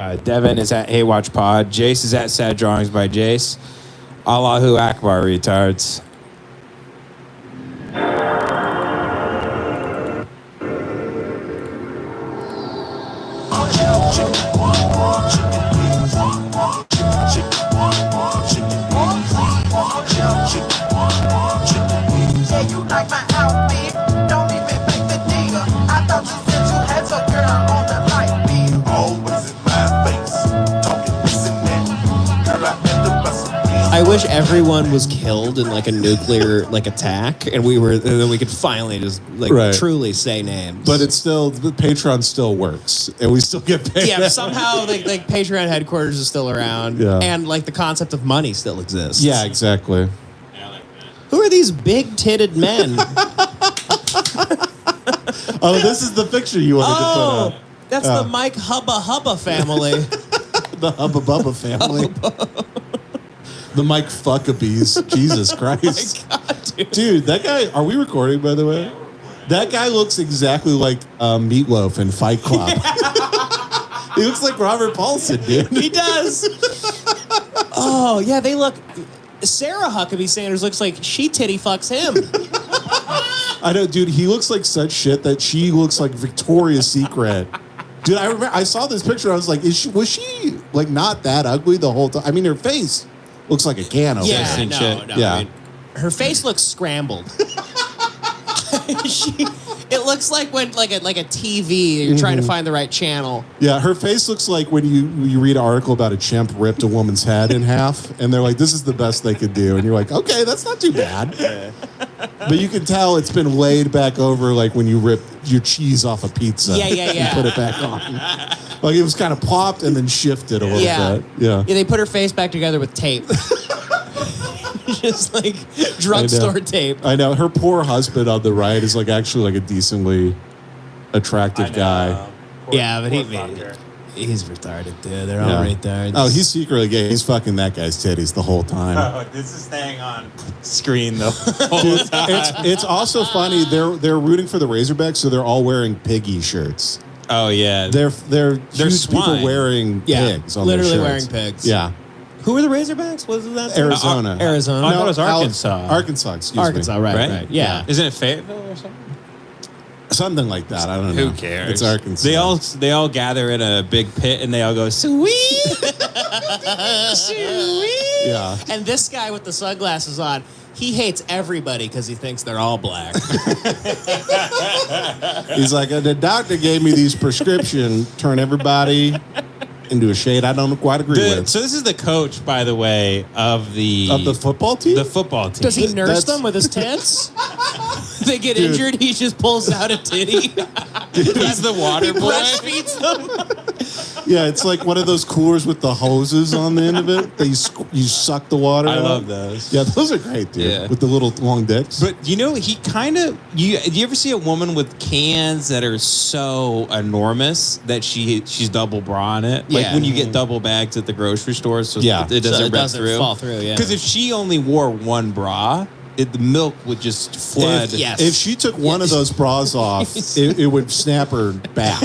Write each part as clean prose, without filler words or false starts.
Devin is at Hey Watch Pod. Jace is at Sad Drawings by Jace. Allahu Akbar, retards. I wish everyone was killed in like a nuclear attack, and then we could finally just truly say names. But it's still, the Patreon still works, and we still get paid. Yeah, somehow like Patreon headquarters is still around, and like the concept of money still exists. Yeah, exactly. Who are these big-titted men? Oh, this is the picture you wanted to put up. That's the Mike Hubba Hubba family. The Hubba Bubba family. The Mike Fuckabees. Jesus Christ. Oh my God, dude, that guy, are we recording, by the way? That guy looks exactly like Meatloaf in Fight Club. He looks like Robert Paulson, dude. He does. Oh, yeah, they look... Sarah Huckabee Sanders looks like she titty fucks him. I know, dude, he looks like such shit that she looks like Victoria's Secret. Dude, I remember, I saw this picture, I was like, was she like not that ugly the whole time? I mean, her face looks like a can opener. Yeah, no. Yeah. I mean, her face looks scrambled. It looks like when like a TV, you're trying to find the right channel. Yeah, her face looks like when you read an article about a chimp ripped a woman's head in half, and they're like, this is the best they could do. And you're like, okay, that's not too bad. But you can tell it's been laid back over like when you rip your cheese off a pizza. Yeah. And put it back on. Like it was kind of popped and then shifted a little bit. Yeah, they put her face back together with tape. Just like drugstore tape. I know. Her poor husband on the right is like actually like a decently attractive guy. Yeah, but he's retarded, dude. They're all retarded. Oh, he's secretly gay. He's fucking that guy's titties the whole time. Oh, this is staying on screen the whole time. It's also funny. They're rooting for the Razorbacks, so they're all wearing piggy shirts. Oh yeah, They're huge people wearing pigs on literally their shirts. wearing pigs. Yeah. Who are the Razorbacks? What was that? Arizona. Arizona. I thought it was Arkansas. Arkansas, excuse Arkansas, me. right. Yeah. Isn't it Fayetteville or something? Something like that. I don't know. Who cares? It's Arkansas. They all gather in a big pit and they all go sweet, sweet. Yeah. And this guy with the sunglasses on, he hates everybody because he thinks they're all black. He's like, the doctor gave me these prescription, turn everybody into a shade I don't quite agree with. So this is the coach, by the way, of the football team? The football team. Does he nurse them with his tits? They get injured, he just pulls out a titty. He's the water boy. Breastfeeds them. Yeah, it's like one of those coolers with the hoses on the end of it that you suck the water out. I love those. Yeah, those are great, dude. Yeah. With the little long dicks. But he kind of do you ever see a woman with cans that are so enormous that she's double bra in it? Like when you get double bags at the grocery store, so it doesn't fall through. Yeah, because if she only wore one bra, the milk would just flood. If she took one of those bras off, it would snap her back.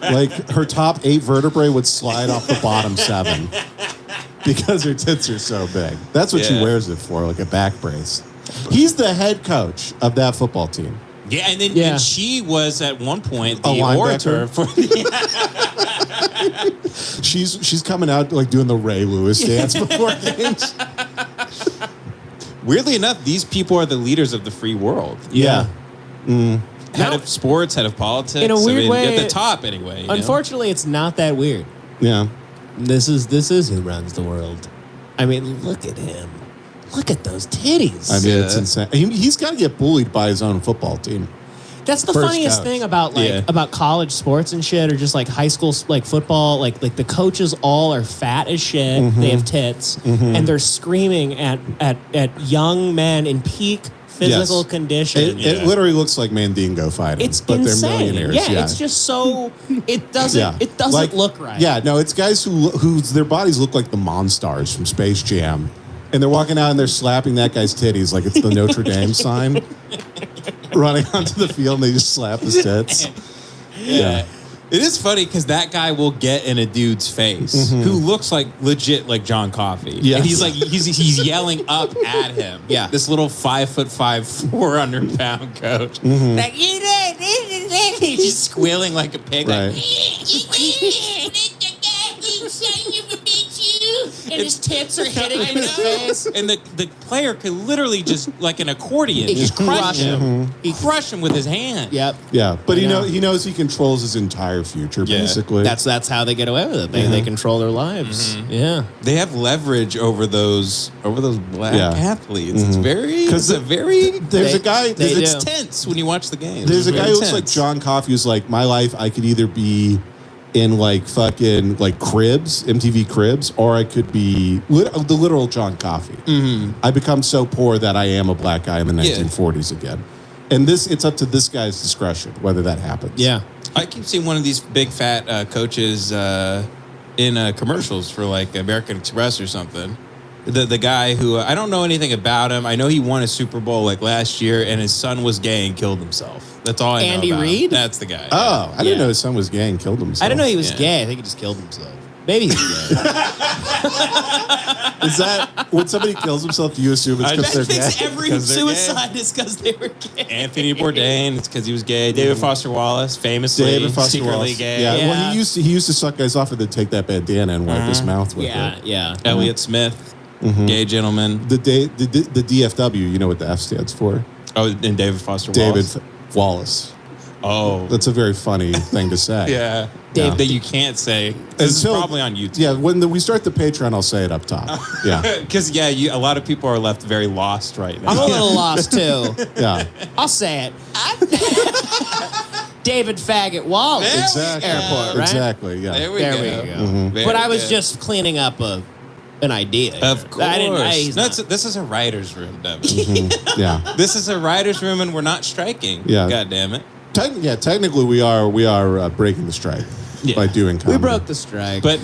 Like her top 8 vertebrae would slide off the bottom 7 because her tits are so big. That's what she wears it for, like a back brace. He's the head coach of that football team. Yeah, and then and she was at one point the orator for She's coming out like doing the Ray Lewis dance before games. Weirdly enough, these people are the leaders of the free world. Yeah. Head of sports, head of politics. In a weird way, at the top anyway. Unfortunately, it's not that weird. Yeah. This is who runs the world. I mean, look at him. Look at those titties. I mean, it's insane. He's got to get bullied by his own football team. That's the funniest thing about about college sports and shit, or just like high school like football. Like the coaches all are fat as shit. Mm-hmm. They have tits, and they're screaming at young men in peak physical condition. It literally looks like Mandingo fighting. It's but insane. They're millionaires. Yeah, it's just so it doesn't Like, look right. Yeah, no, it's guys whose their bodies look like the Monstars from Space Jam. And they're walking out and they're slapping that guy's titties like it's the Notre Dame sign. Running onto the field and they just slap his tits. Yeah. It is funny because that guy will get in a dude's face who looks like legit like John Coffey. Yes. And he's like he's yelling up at him. Yeah. This little 5'5", 400-pound coach. Like he's just squealing like a pig. Right. Like, and his tits are hitting him in the face. And the player could literally just like an accordion, just crush him. He crushed him with his hand. Yep. Yeah, but he knows he controls his entire future, basically. That's how they get away with it. They control their lives. Yeah. They have leverage over those black athletes. It's there's a guy. It's tense when you watch the game. There's a guy who looks like John Coffey who's like, my life, I could either be in like fucking like Cribs, MTV Cribs, or I could be the literal John Coffey. I become so poor that I am a black guy in the 1940s again. And it's up to this guy's discretion whether that happens. Yeah. I keep seeing one of these big fat coaches in commercials for like American Express or something. The guy who I don't know anything about him. I know he won a Super Bowl like last year, and his son was gay and killed himself. That's all I know. Andy about him. Reid? That's the guy. Oh, I didn't know his son was gay and killed himself. I didn't know he was gay. I think he just killed himself. Maybe he's gay. Is that when somebody kills himself? Do you assume it's because they're thinks gay? every suicide is because they were gay. Anthony Bourdain, it's because he was gay. David Foster Wallace, famously secretly gay. Yeah. Well, he used to suck guys off and then take that bandana and wipe his mouth with it. Yeah. Elliott Smith, gay gentleman. The DFW, you know what the F stands for? Oh, and David Foster Wallace. David Wallace. Oh. That's a very funny thing to say. Yeah. Dave, that you can't say. This is probably on YouTube. Yeah, when we start the Patreon, I'll say it up top. Yeah. Because, a lot of people are left very lost right now. I'm a little lost, too. Yeah. I'll say it. David Faggot Wallace. Exactly. Airport, right? Exactly, yeah. There we go. But I was just cleaning up an idea. Of course. No, this is a writer's room, Devin. Yeah. This is a writer's room, and we're not striking. Yeah. God damn it. Technically, we are breaking the strike by doing comedy. We broke the strike. But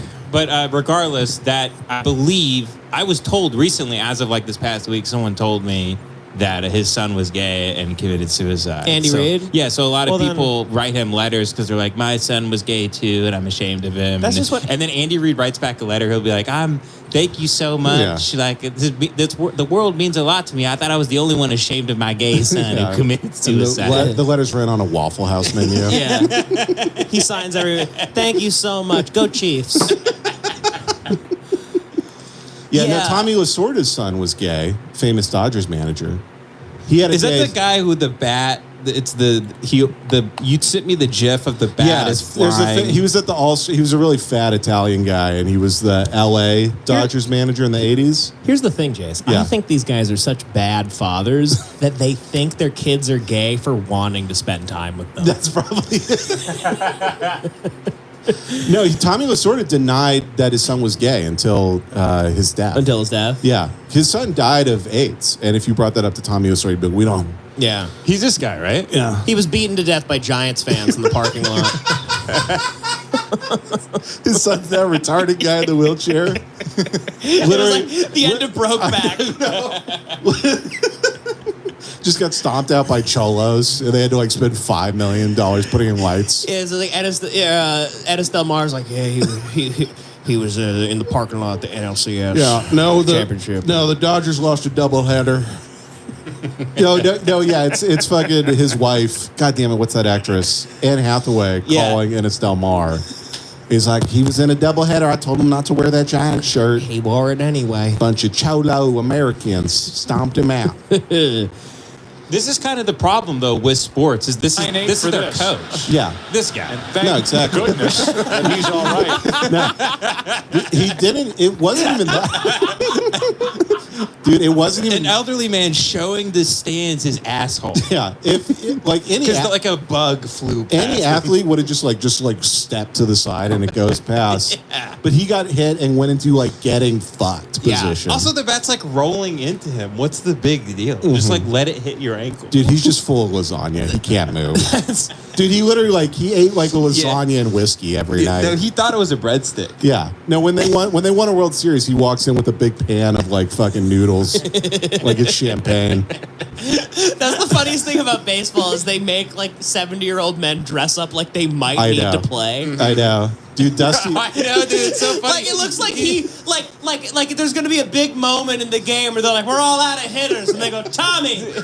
regardless, that I believe, I was told recently, as of like this past week, someone told me that his son was gay and committed suicide. Andy Reid? Yeah, so a lot of people write him letters because they're like, my son was gay too, and I'm ashamed of him. And then Andy Reid writes back a letter. He'll be like, thank you so much. Yeah. Like, the world means a lot to me. I thought I was the only one ashamed of my gay son who committed suicide. The letters ran on a Waffle House menu. Yeah. He signs thank you so much. Go Chiefs. No, Tommy Lasorda's son was gay, famous Dodgers manager. He had Is that the guy with the bat? You sent me the GIF of the bat is flying. He was at the he was a really fat Italian guy, and he was the LA Dodgers manager in the 80s. Here's the thing, Jace. I think these guys are such bad fathers that they think their kids are gay for wanting to spend time with them. That's probably it. No, Tommy Lasorda denied that his son was gay until his death. Until his death? Yeah. His son died of AIDS. And if you brought that up to Tommy Lasorda, he'd be like, we don't. Yeah. He's this guy, right? Yeah. He was beaten to death by Giants fans in the parking lot. His son's that retarded guy in the wheelchair. Literally. Like the end of Brokeback. Just got stomped out by cholos, and they had to like spend $5 million putting in lights. Yeah, so like Ennis Del Mar's like, yeah, he was in the parking lot at the NLCS. Championship. No, the Dodgers lost a doubleheader. It's fucking his wife. God damn it, what's that actress? Anne Hathaway calling Ennis Del Mar. He's like, he was in a doubleheader. I told him not to wear that giant shirt. He wore it anyway. Bunch of cholo Americans stomped him out. This is kind of the problem, though, with sports. This is their coach. Yeah, this guy. Exactly. Goodness, and he's all right. No, he didn't. It wasn't even that. Dude, it wasn't even an elderly man showing the stands his asshole. Yeah, if like any like a bug flew past any athlete would have just stepped to the side and it goes past. Yeah. but he got hit and went into like getting fucked position. Also, the bat's like rolling into him. What's the big deal? Just like let it hit your ankle. Dude, he's just full of lasagna. He can't move. Dude, he literally like he ate like a lasagna and whiskey every night. No, he thought it was a breadstick. Yeah. No, when they won a World Series, he walks in with a big pan of like fucking noodles, like it's champagne. That's the funniest thing about baseball is they make like 70-year-old men dress up like they might need to play. I know. Dude, Dusty. I know, dude. It's so funny. Like it looks like he like there's gonna be a big moment in the game where they're like, we're all out of hitters, and they go, Tommy, and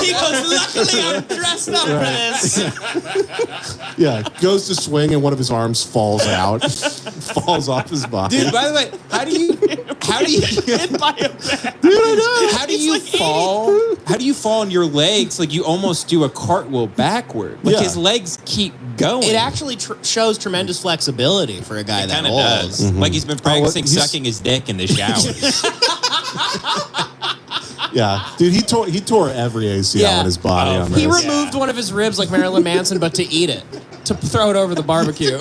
he goes, luckily I'm dressed up for this. Yeah, goes to swing and one of his arms falls out, falls off his body. Dude, by the way, how do you Hit by a bat. Dude, I know. how do you fall? How do you fall on your legs? Like you almost do a cartwheel backward. Like Yeah. his legs keep going. It actually shows tremendous flexibility for a guy that kind of old. does. Like he's been practicing he's- sucking his dick in the shower. Yeah, dude, he tore every ACL in his body on this. He removed one of his ribs like Marilyn Manson, but to eat it, to throw it over the barbecue.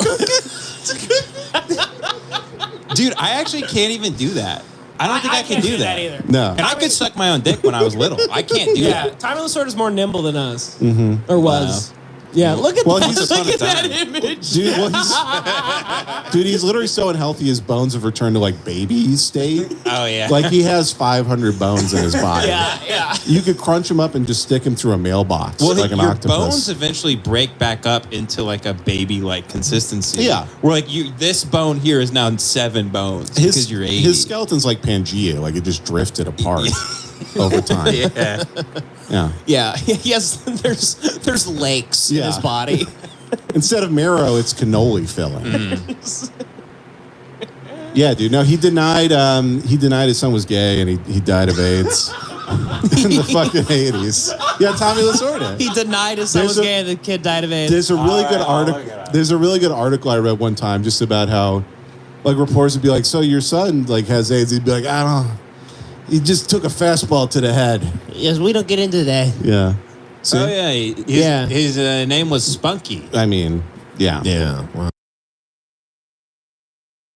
Dude, I actually can't even do that. I don't think I can can't do that. either. No. And I could suck my own dick when I was little. I can't do Yeah, that. Tommy Lasorda is more nimble than us, or was. Yeah, look at Well, that. he's- Look at that time. image. Dude, he's literally so unhealthy. His bones have returned to like baby state. Oh, yeah. Like he has 500 bones in his body. Yeah. You could crunch him up and just stick him through a mailbox Well, like an your octopus. bones eventually break back up into like a baby-like consistency. Yeah. Where like this bone here is now 7 bones because you're 80. His skeleton's like Pangea, like it just drifted apart over time. Yeah. Yeah. Yeah, he has. There's lakes in Yeah. his body. Instead of marrow, it's cannoli filling. Yeah, dude. No, he denied his son was gay and he died of AIDS in the fucking 80s. Yeah, Tommy Lasorda. He denied his son There's was a- gay, and the kid died of AIDS. There's a really good article. There's a really good article I read one time just about how, like, reporters would be like, "So your son like has AIDS?" He'd be like, "I don't know. He just took a fastball to the head." Yes, we don't get into that. Yeah. See? Oh, yeah. His name was Spunky. I mean, yeah. Yeah. Wow.